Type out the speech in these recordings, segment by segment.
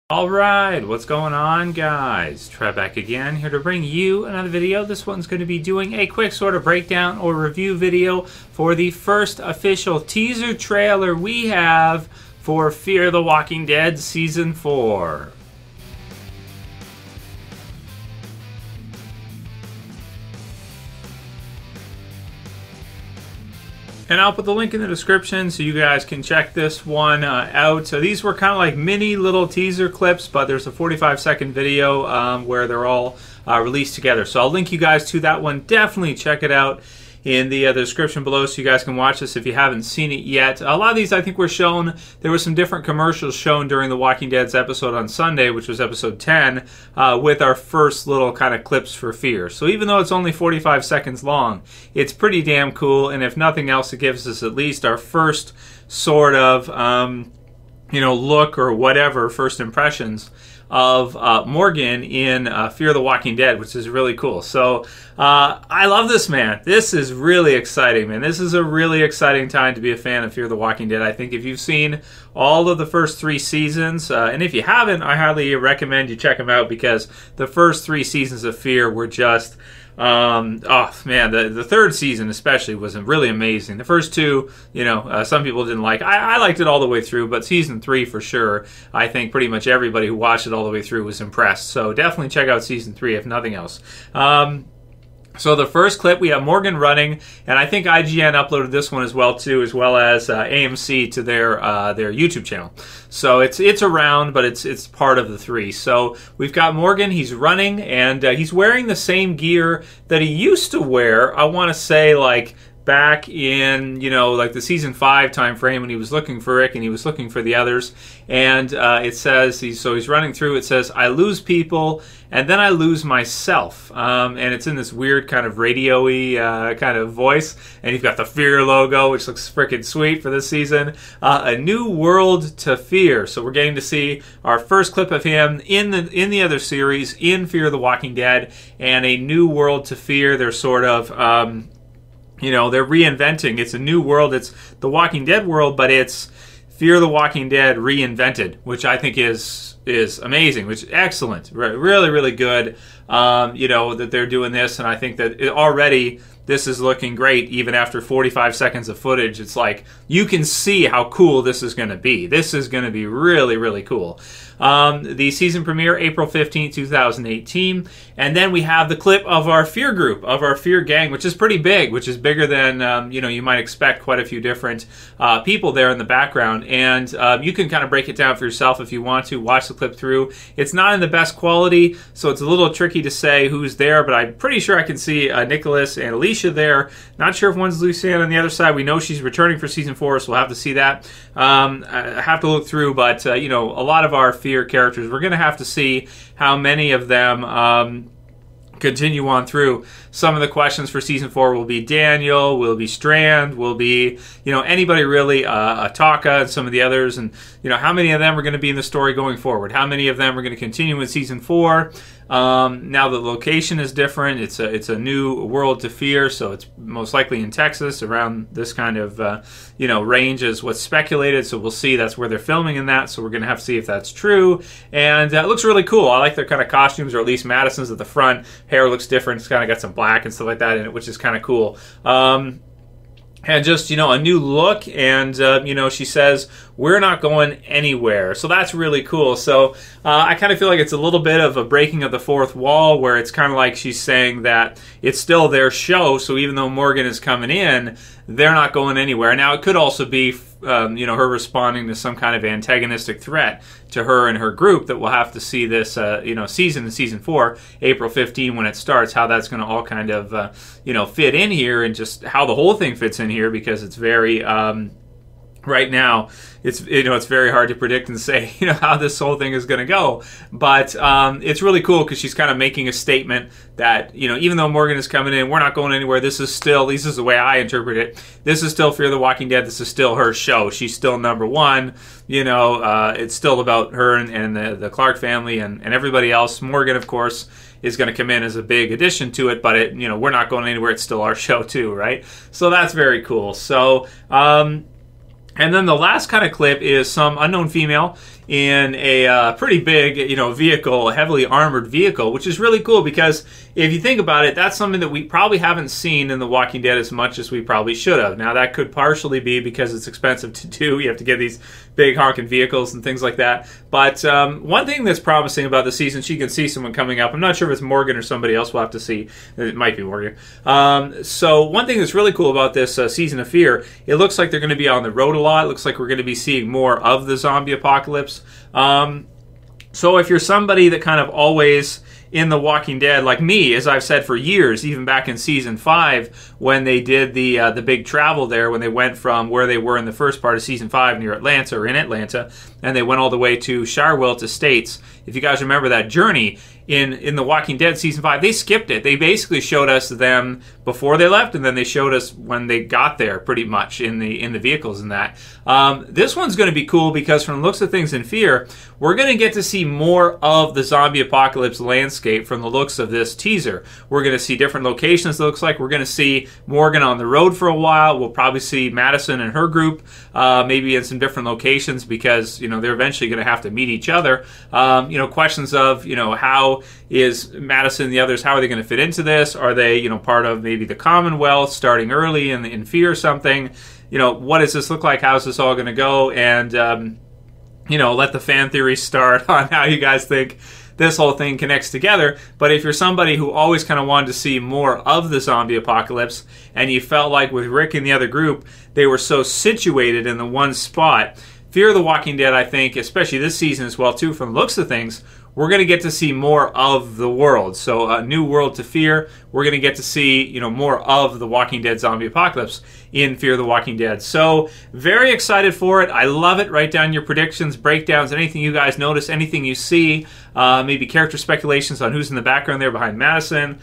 Alright, what's going on, guys? Trev back again, here to bring you another video. This one's going to be doing a quick sort of breakdown or review video for the first official teaser trailer we have for Fear the Walking Dead Season 4. And I'll put the link in the description so you guys can check this one out. So these were kind of like mini little teaser clips, but there's a 45-second video where they're all released together. So I'll link you guys to that one. Definitely check it out in the description below so you guys can watch this if you haven't seen it yet. A lot of these I think were shown, there were some different commercials shown during the Walking Dead's episode on Sunday, which was episode 10, with our first little kind of clips for Fear. So even though it's only 45 seconds long, it's pretty damn cool, and if nothing else, it gives us at least our first sort of, look or whatever, first impressions of Morgan in Fear the Walking Dead, which is really cool. So I love this, man. This is really exciting, man. This is a really exciting time to be a fan of Fear the Walking Dead. I think if you've seen all of the first 3 seasons, and if you haven't, I highly recommend you check them out, because the first 3 seasons of Fear were just oh man, the third season especially was really amazing. The first 2, some people didn't like. I liked it all the way through, but season 3 for sure, I think pretty much everybody who watched it all the way through was impressed. So definitely check out season 3 if nothing else. So the first clip, we have Morgan running, and I think IGN uploaded this one as well too, as well as AMC to their YouTube channel. So it's around, but it's part of the 3. So we've got Morgan, he's running, and he's wearing the same gear that he used to wear, I want to say, like, back in, like the season 5 time frame when he was looking for Rick and he was looking for the others. And it says, he's running through, it says, "I lose people and then I lose myself." And it's in this weird kind of radio-y kind of voice. And you've got the Fear logo, which looks freaking sweet for this season. A new world to fear. So we're getting to see our first clip of him in the other series, in Fear the Walking Dead, and a new world to fear. They're sort of they're reinventing. It's a new world. It's the Walking Dead world, but it's Fear the Walking Dead reinvented, which I think is amazing, which is excellent. Really, really good, that they're doing this, and I think that already this is looking great even after 45 seconds of footage. It's like you can see how cool this is going to be. This is going to be really, really cool. The season premiere, April 15th, 2018. And then we have the clip of our Fear group, of our Fear gang, which is pretty big, which is bigger than, you might expect. Quite a few different people there in the background. And you can kind of break it down for yourself if you want to. Watch the clip through. It's not in the best quality, so it's a little tricky to say who's there, but I'm pretty sure I can see Nicholas and Alicia there. Not sure if one's Lucianne on the other side. We know she's returning for season 4, so we'll have to see that. I have to look through, but, a lot of our Fear characters, we're going to have to see how many of them continue on through. Some of the questions for season 4 will be Daniel, will be Strand, will be, anybody really, Ataka and some of the others, and, how many of them are going to be in the story going forward? How many of them are going to continue in season 4? Now the location is different. It's a new world to fear, so it's most likely in Texas, around this kind of range is what's speculated. So we'll see. That's where they're filming in that. So we're gonna have to see if that's true. And it looks really cool. I like their kind of costumes, or at least Madison's at the front. Hair looks different. It's kind of got some black and stuff like that in it, which is kind of cool. And just, a new look, and, she says, "We're not going anywhere." So that's really cool. So I kind of feel like it's a little bit of a breaking of the fourth wall, where it's kind of like she's saying that it's still their show, so even though Morgan is coming in, they're not going anywhere. Now, it could also be, her responding to some kind of antagonistic threat to her and her group that we'll have to see this, season in season 4, April 15 when it starts, how that's going to all kind of, fit in here, and just how the whole thing fits in here, because it's very, right now, it's very hard to predict and say how this whole thing is going to go, but it's really cool because she's kind of making a statement that even though Morgan is coming in, we're not going anywhere. This is the way I interpret it. This is still Fear the Walking Dead. This is still her show. She's still number one. It's still about her and the Clark family and everybody else. Morgan, of course, is going to come in as a big addition to it, but we're not going anywhere. It's still our show too, right? So that's very cool. So. And then the last kind of clip is some unknown female in a pretty big, vehicle, heavily armored vehicle, which is really cool because if you think about it, that's something that we probably haven't seen in The Walking Dead as much as we probably should have. Now, that could partially be because it's expensive to do. You have to get these big honking vehicles and things like that. But one thing that's promising about the season, she can see someone coming up. I'm not sure if it's Morgan or somebody else. We'll have to see. It might be Morgan. So one thing that's really cool about this season of Fear, it looks like they're going to be on the road a lot. It looks like we're going to be seeing more of the zombie apocalypse. So if you're somebody that kind of always in The Walking Dead, like me, as I've said for years, even back in season 5, when they did the big travel there, when they went from where they were in the first part of season 5 near Atlanta, or in Atlanta, and they went all the way to Shirewell to States. If you guys remember that journey in The Walking Dead season 5, they skipped it. They basically showed us them before they left, and then they showed us when they got there, pretty much in the vehicles and that. This one's going to be cool because from the looks of things in Fear, we're going to get to see more of the zombie apocalypse landscape from the looks of this teaser. We're going to see different locations, it looks like. We're going to see Morgan on the road for a while. We'll probably see Madison and her group maybe in some different locations because, they're eventually going to have to meet each other. Questions of, how is Madison and the others, how are they going to fit into this? Are they, part of maybe the Commonwealth starting early in Fear or something? What does this look like? How's this all going to go? And, let the fan theories start on how you guys think this whole thing connects together. But if you're somebody who always kind of wanted to see more of the zombie apocalypse, and you felt like with Rick and the other group, they were so situated in the one spot, Fear of the Walking Dead, I think, especially this season as well, too, from the looks of things, we're going to get to see more of the world. So a new world to Fear. We're going to get to see, more of the Walking Dead zombie apocalypse in Fear of the Walking Dead. So very excited for it. I love it. Write down your predictions, breakdowns, anything you guys notice, anything you see, maybe character speculations on who's in the background there behind Madison.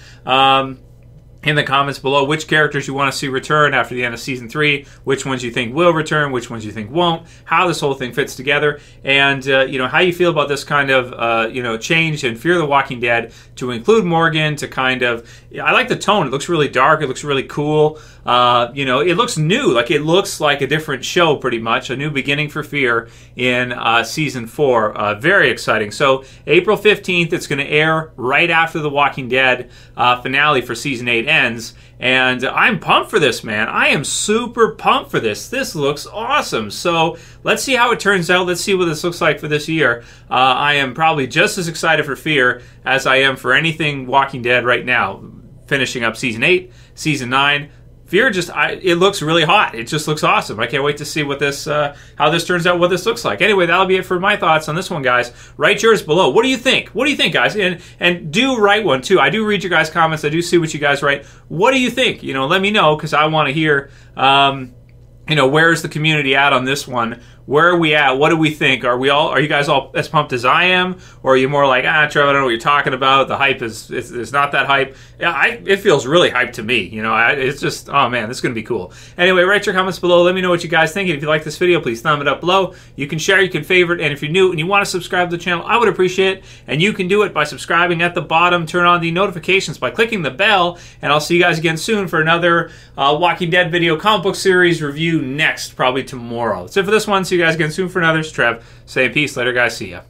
In the comments below, which characters you want to see return after the end of Season 3, which ones you think will return, which ones you think won't, how this whole thing fits together, and how you feel about this kind of change in Fear the Walking Dead to include Morgan, to kind of, I like the tone. It looks really dark. It looks really cool. It looks new. Like, it looks like a different show, pretty much. A new beginning for Fear in Season 4. Very exciting. So, April 15th, it's going to air right after the Walking Dead finale for Season 8 ends. And I'm pumped for this, man. I am super pumped for this. This looks awesome. So, let's see how it turns out. Let's see what this looks like for this year. I am probably just as excited for Fear as I am for anything Walking Dead right now. Finishing up Season 8, Season 9. Fear it looks really hot. It just looks awesome. I can't wait to see what this, how this turns out, what this looks like. Anyway, that'll be it for my thoughts on this one, guys. Write yours below. What do you think? What do you think, guys? And do write one, too. I do read your guys' comments. I do see what you guys write. What do you think? Let me know, because I want to hear, where's the community at on this one? Where are we at? What do we think? Are you guys all as pumped as I am? Or are you more like, Trev, I don't know what you're talking about. The hype is not that hype. Yeah, it feels really hyped to me. It's just, oh man, this is going to be cool. Anyway, write your comments below. Let me know what you guys think. And if you like this video, please thumb it up below. You can share, you can favorite. And if you're new and you want to subscribe to the channel, I would appreciate it. And you can do it by subscribing at the bottom. Turn on the notifications by clicking the bell. And I'll see you guys again soon for another Walking Dead video comic book series review next, probably tomorrow. That's it for this one. See you guys again soon for another. It's Trev saying peace. Later, guys. See ya.